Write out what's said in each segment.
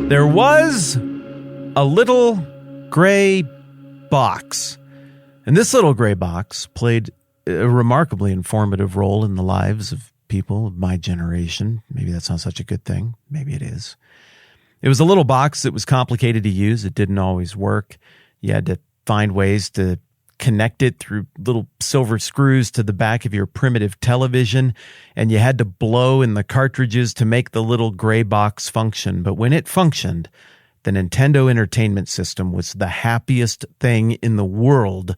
There was a little gray box. And this little gray box played a remarkably informative role in the lives of people of my generation. Maybe that's not such a good thing. Maybe it is. It was a little box that was complicated to use. It didn't always work. You had to find ways to connect it through little silver screws to the back of your primitive television, and you had to blow in the cartridges to make the little gray box function. But when it functioned, the Nintendo Entertainment System was the happiest thing in the world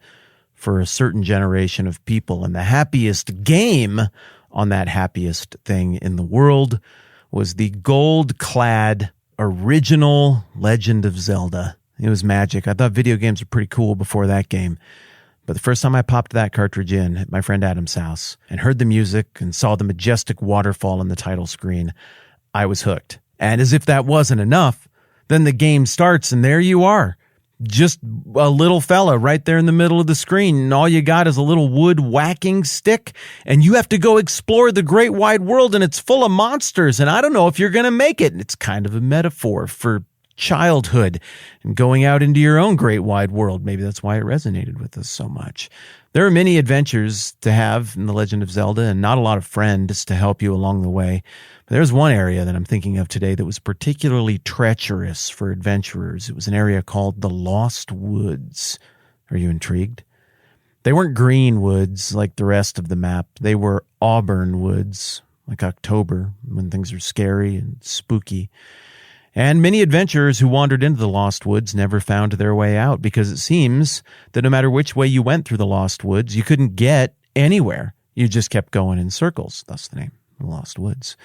for a certain generation of people. And the happiest game on that happiest thing in the world was the gold-clad original Legend of Zelda. It was magic. I thought video games were pretty cool before that game. But the first time I popped that cartridge in at my friend Adam's house and heard the music and saw the majestic waterfall on the title screen, I was hooked. And as if that wasn't enough, then the game starts and there you are. Just a little fella right there in the middle of the screen, and all you got is a little wood whacking stick, and you have to go explore the great wide world, and it's full of monsters, and I don't know if you're going to make it. And it's kind of a metaphor for childhood and going out into your own great wide world. Maybe that's why it resonated with us so much. There are many adventures to have in The Legend of Zelda, and not a lot of friends to help you along the way. But there's one area that I'm thinking of today that was particularly treacherous for adventurers. It was an area called the Lost Woods. Are you intrigued? They weren't green woods like the rest of the map. They were auburn woods, like October, when things are scary and spooky. And many adventurers who wandered into the Lost Woods never found their way out, because it seems that no matter which way you went through the Lost Woods, you couldn't get anywhere. You just kept going in circles. That's the name, the Lost Woods.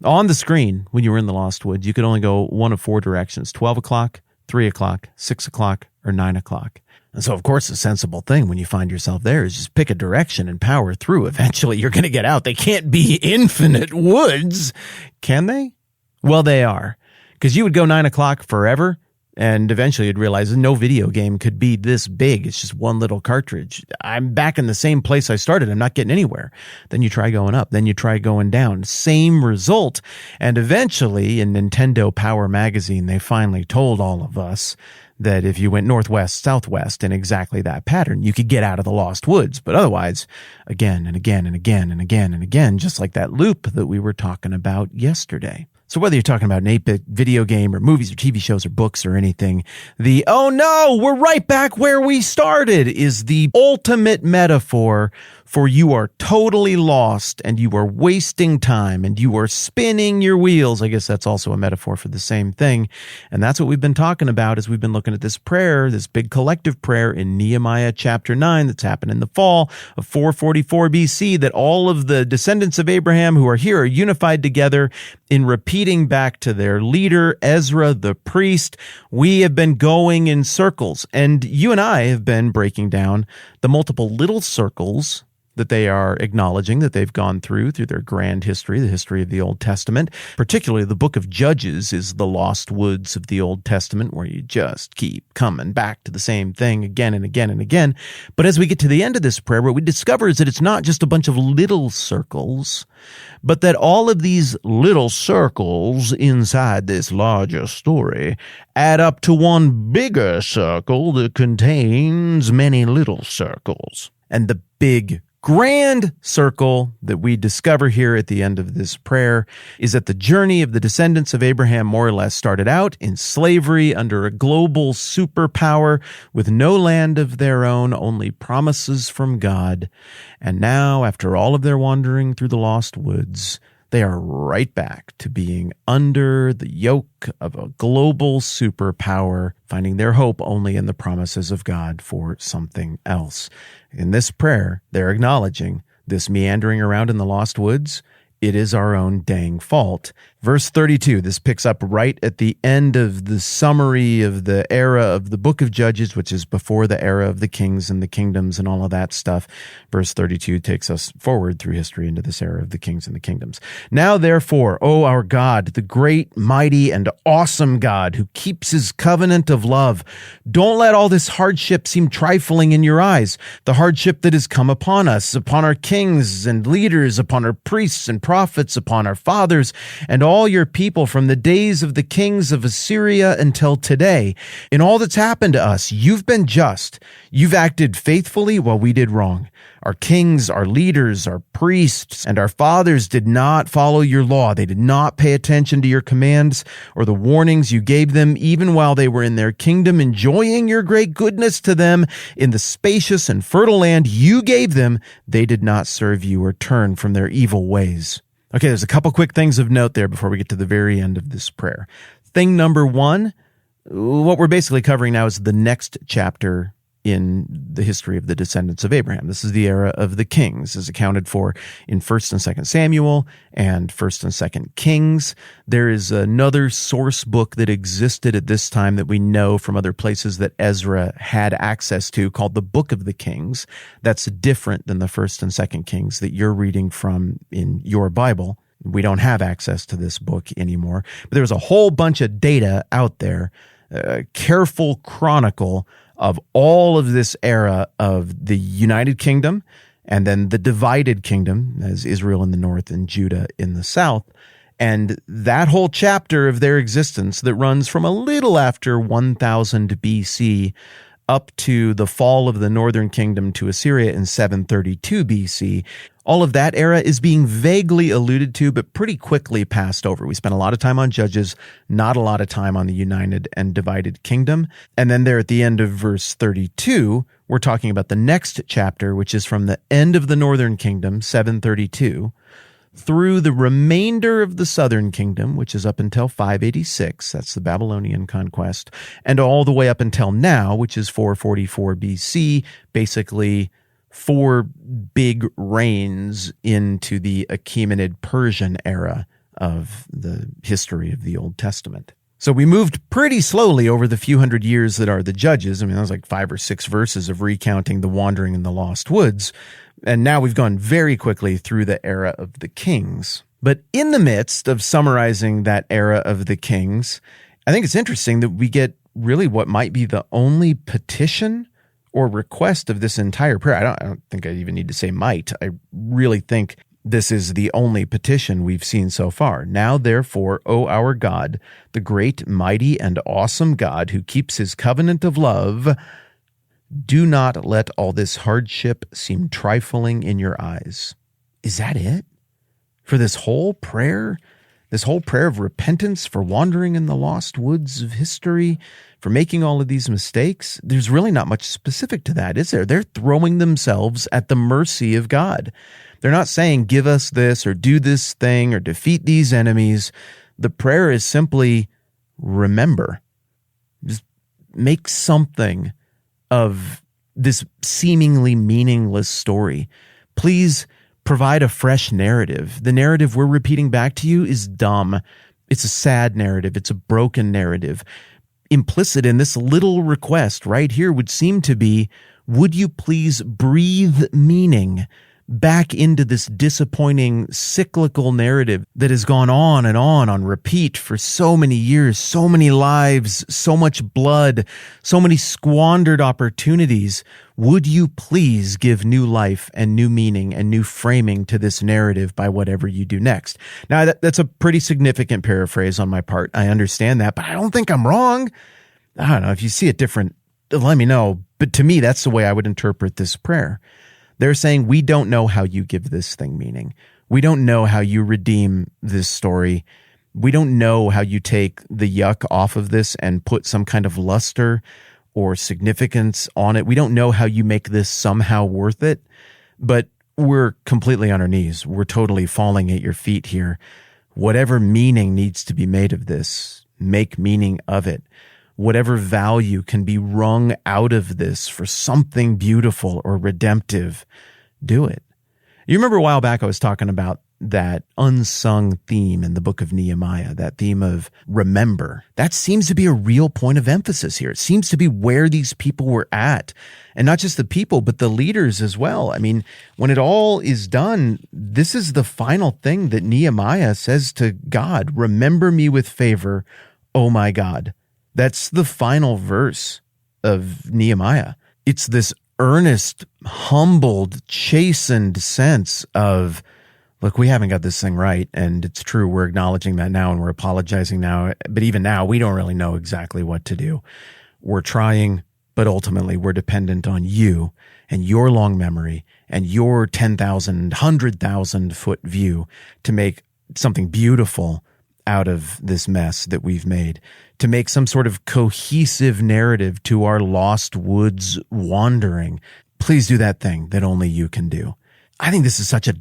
On the screen, when you were in the Lost Woods, you could only go one of four directions: 12 o'clock, 3 o'clock, 6 o'clock, or 9 o'clock. And so, of course, the sensible thing when you find yourself there is just pick a direction and power through. Eventually, you're going to get out. They can't be infinite woods, can they? Well, they are. Because you would go 9 o'clock forever, and eventually you'd realize no video game could be this big. It's just one little cartridge. I'm back in the same place I started. I'm not getting anywhere. Then you try going up. Then you try going down. Same result. And eventually, in Nintendo Power Magazine, they finally told all of us that if you went northwest, southwest in exactly that pattern, you could get out of the Lost Woods. But otherwise, again and again and again and again and again, just like that loop that we were talking about yesterday. So whether you're talking about an 8-bit video game or movies or TV shows or books or anything, the "oh no, we're right back where we started" is the ultimate metaphor for you are totally lost and you are wasting time and you are spinning your wheels. I guess that's also a metaphor for the same thing. And that's what we've been talking about as we've been looking at this prayer, this big collective prayer in Nehemiah chapter 9 that's happened in the fall of 444 BC, that all of the descendants of Abraham who are here are unified together in repeating back to their leader, Ezra the priest. We have been going in circles, and you and I have been breaking down the multiple little circles that they are acknowledging that they've gone through their grand history, the history of the Old Testament. Particularly the book of Judges is the lost woods of the Old Testament, where you just keep coming back to the same thing again and again and again. But as we get to the end of this prayer, what we discover is that it's not just a bunch of little circles, but that all of these little circles inside this larger story add up to one bigger circle that contains many little circles. And the big grand circle that we discover here at the end of this prayer is that the journey of the descendants of Abraham more or less started out in slavery under a global superpower with no land of their own, only promises from God. And now, after all of their wandering through the lost woods, they are right back to being under the yoke of a global superpower, finding their hope only in the promises of God for something else. In this prayer, they're acknowledging this meandering around in the lost woods. It is our own dang fault. Verse 32, this picks up right at the end of the summary of the era of the book of Judges, which is before the era of the kings and the kingdoms and all of that stuff. Verse 32 takes us forward through history into this era of the kings and the kingdoms. Now, therefore, O our God, the great, mighty, and awesome God who keeps his covenant of love, don't let all this hardship seem trifling in your eyes. The hardship that has come upon us, upon our kings and leaders, upon our priests and prophets, upon our fathers, and all your people from the days of the kings of Assyria until today. In all that's happened to us, you've been just. You've acted faithfully while we did wrong. Our kings, our leaders, our priests, and our fathers did not follow your law. They did not pay attention to your commands or the warnings you gave them, even while they were in their kingdom, enjoying your great goodness to them in the spacious and fertile land you gave them. They did not serve you or turn from their evil ways. Okay, there's a couple quick things of note there before we get to the very end of this prayer. Thing number one, what we're basically covering now is the next chapter in the history of the descendants of Abraham. This is the era of the kings, as accounted for in 1st and 2nd Samuel and 1st and 2nd Kings. There is another source book that existed at this time that we know from other places that Ezra had access to, called the Book of the Kings. That's different than the 1st and 2nd Kings that you're reading from in your Bible. We don't have access to this book anymore. But there's a whole bunch of data out there, careful chronicle of all of this era of the United Kingdom and then the divided kingdom as Israel in the north and Judah in the south. And that whole chapter of their existence that runs from a little after 1000 BC up to the fall of the northern kingdom to Assyria in 732 BC. All of that era is being vaguely alluded to, but pretty quickly passed over. We spent a lot of time on Judges, not a lot of time on the united and divided kingdom. And then there at the end of verse 32, we're talking about the next chapter, which is from the end of the northern kingdom, 732, through the remainder of the southern kingdom, which is up until 586, that's the Babylonian conquest, and all the way up until now, which is 444 BC, basically 4 big reigns into the Achaemenid Persian era of the history of the Old Testament. So we moved pretty slowly over the few hundred years that are the Judges. I mean, that was like 5 or 6 verses of recounting the wandering in the lost woods. And now we've gone very quickly through the era of the kings. But in the midst of summarizing that era of the kings, I think it's interesting that we get really what might be the only petition or request of this entire prayer. I don't think I even need to say might. I really think this is the only petition we've seen so far. Now, therefore, O our God, the great, mighty, and awesome God who keeps his covenant of love, do not let all this hardship seem trifling in your eyes. Is that it? For this whole prayer? This whole prayer of repentance for wandering in the lost woods of history, for making all of these mistakes? There's really not much specific to that, is there? They're throwing themselves at the mercy of God. They're not saying, give us this or do this thing or defeat these enemies. The prayer is simply, remember. Just make something of this seemingly meaningless story. Please provide a fresh narrative. The narrative we're repeating back to you is dumb. It's a sad narrative. It's a broken narrative. Implicit in this little request right here would seem to be, would you please breathe meaning back into this disappointing cyclical narrative that has gone on repeat for so many years, so many lives, so much blood, so many squandered opportunities. Would you please give new life and new meaning and new framing to this narrative by whatever you do next? Now, that's a pretty significant paraphrase on my part. I understand that, but I don't think I'm wrong. I don't know. If you see it different, let me know. But to me, that's the way I would interpret this prayer. They're saying, we don't know how you give this thing meaning. We don't know how you redeem this story. We don't know how you take the yuck off of this and put some kind of luster or significance on it. We don't know how you make this somehow worth it, but we're completely on our knees. We're totally falling at your feet here. Whatever meaning needs to be made of this, make meaning of it. Whatever value can be wrung out of this for something beautiful or redemptive, do it. You remember a while back I was talking about that unsung theme in the book of Nehemiah, that theme of remember. That seems to be a real point of emphasis here. It seems to be where these people were at. And not just the people, but the leaders as well. I mean, when it all is done, this is the final thing that Nehemiah says to God, remember me with favor, oh my God. That's the final verse of Nehemiah. It's this earnest, humbled, chastened sense of, look, we haven't got this thing right. And it's true. We're acknowledging that now and we're apologizing now. But even now, we don't really know exactly what to do. We're trying, but ultimately we're dependent on you and your long memory and your 10,000, 100,000 foot view to make something beautiful out of this mess that we've made, to make some sort of cohesive narrative to our lost woods wandering. Please do that thing that only you can do. I think this is such a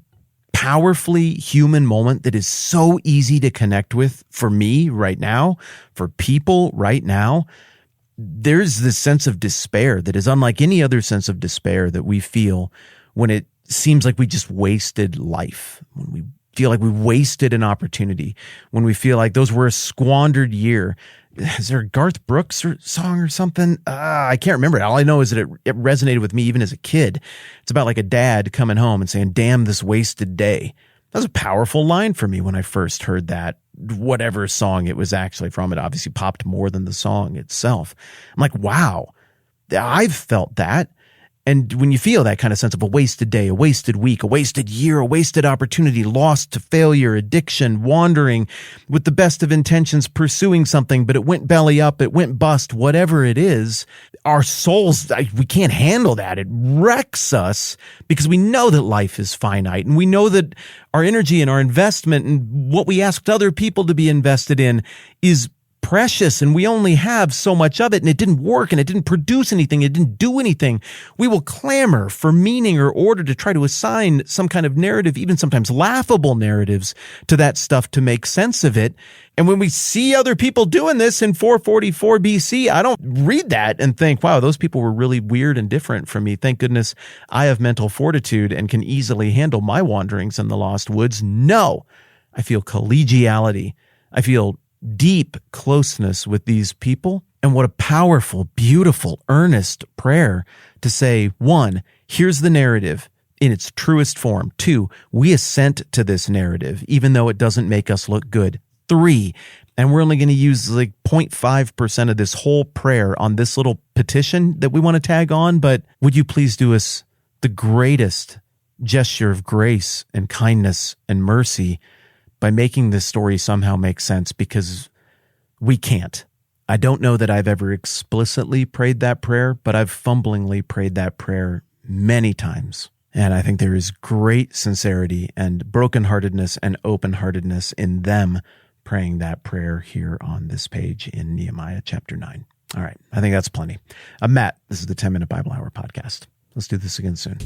powerfully human moment that is so easy to connect with for me right now, for people right now. There's this sense of despair that is unlike any other sense of despair that we feel when it seems like we just wasted life, when we feel like we wasted an opportunity, when we feel like those were a squandered year. Is there a Garth Brooks song or something? I can't remember it. All I know is that it resonated with me even as a kid. It's about like a dad coming home and saying, "Damn this wasted day." That was a powerful line for me when I first heard that. Whatever song it was actually from, it obviously popped more than the song itself. I'm like, wow, I've felt that. And when you feel that kind of sense of a wasted day, a wasted week, a wasted year, a wasted opportunity, lost to failure, addiction, wandering with the best of intentions, pursuing something, but it went belly up, it went bust, whatever it is, our souls, we can't handle that. It wrecks us because we know that life is finite and we know that our energy and our investment and what we asked other people to be invested in is precious, and we only have so much of it, and it didn't work, and it didn't produce anything, it didn't do anything. We will clamor for meaning or order to try to assign some kind of narrative, even sometimes laughable narratives, to that stuff to make sense of it. And when we see other people doing this in 444 BC, I don't read that and think, wow, those people were really weird and different from me. Thank goodness I have mental fortitude and can easily handle my wanderings in the lost woods. No, I feel collegiality. I feel deep closeness with these people. And what a powerful, beautiful, earnest prayer to say, one, here's the narrative in its truest form. Two, we assent to this narrative, even though it doesn't make us look good. Three, and we're only going to use like 0.5% of this whole prayer on this little petition that we want to tag on, but would you please do us the greatest gesture of grace and kindness and mercy by making this story somehow make sense, because we can't. I don't know that I've ever explicitly prayed that prayer, but I've fumblingly prayed that prayer many times. And I think there is great sincerity and brokenheartedness and open-heartedness in them praying that prayer here on this page in Nehemiah chapter 9. All right, I think that's plenty. I'm Matt. This is the 10-Minute Bible Hour podcast. Let's do this again soon.